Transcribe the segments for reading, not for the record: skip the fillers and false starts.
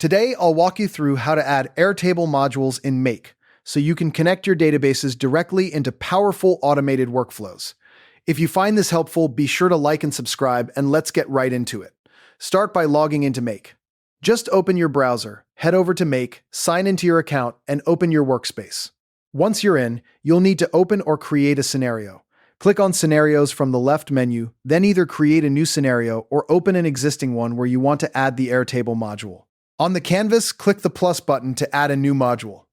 Today, I'll walk you through how to add Airtable modules in Make, so you can connect your databases directly into powerful automated workflows. If you find this helpful, be sure to like and subscribe, and let's get right into it. Start by logging into Make. Just open your browser, head over to Make, sign into your account, and open your workspace. Once you're in, you'll need to open or create a scenario. Click on Scenarios from the left menu, then either create a new scenario or open an existing one where you want to add the Airtable module. On the canvas, click the plus button to add a new module.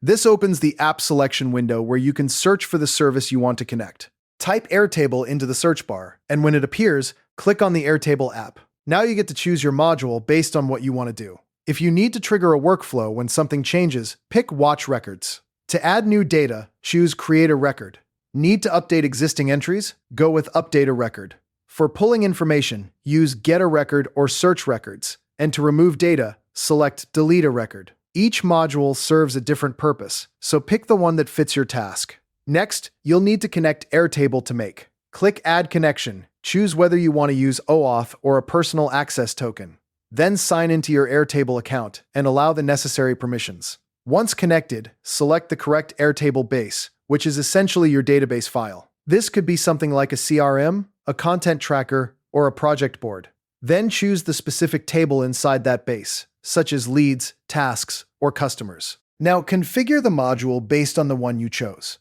This opens the app selection window where you can search for the service you want to connect. Type Airtable into the search bar, and when it appears, click on the Airtable app. Now you get to choose your module based on what you want to do. If you need to trigger a workflow when something changes, pick Watch Records. To add new data, choose Create a Record. Need to update existing entries? Go with Update a Record. For pulling information, use Get a Record or Search Records. And to remove data, select Delete a Record. Each module serves a different purpose, so pick the one that fits your task. Next, you'll need to connect Airtable to Make. Click Add Connection. Choose whether you want to use OAuth or a personal access token. Then sign into your Airtable account and allow the necessary permissions. Once connected, select the correct Airtable base, which is essentially your database file. This could be something like a CRM, a content tracker, or a project board. Then choose the specific table inside that base, such as leads, tasks, or customers. Now configure the module based on the one you chose.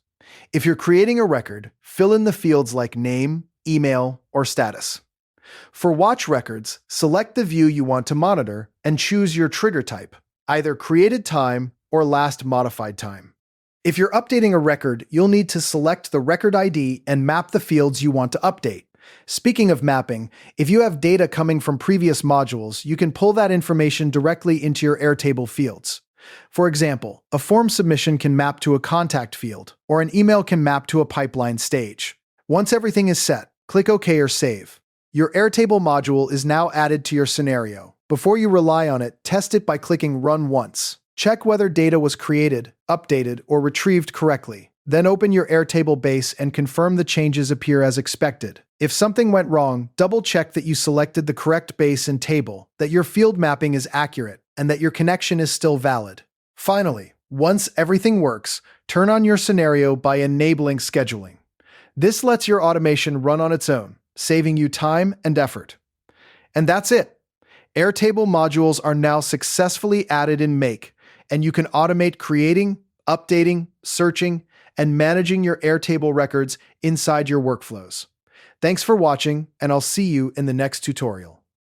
If you're creating a record, fill in the fields like name, email, or status. For watch records, select the view you want to monitor and choose your trigger type, either created time or last modified time. If you're updating a record, you'll need to select the record ID and map the fields you want to update. Speaking of mapping, if you have data coming from previous modules, you can pull that information directly into your Airtable fields. For example, a form submission can map to a contact field, or an email can map to a pipeline stage. Once everything is set, click OK or Save. Your Airtable module is now added to your scenario. Before you rely on it, test it by clicking Run once. Check whether data was created, updated, or retrieved correctly. Then open your Airtable base and confirm the changes appear as expected. If something went wrong, double-check that you selected the correct base and table, that your field mapping is accurate, and that your connection is still valid. Finally, once everything works, turn on your scenario by enabling scheduling. This lets your automation run on its own, saving you time and effort. And that's it. Airtable modules are now successfully added in Make, and you can automate creating, updating, searching, and managing your Airtable records inside your workflows. Thanks for watching, and I'll see you in the next tutorial.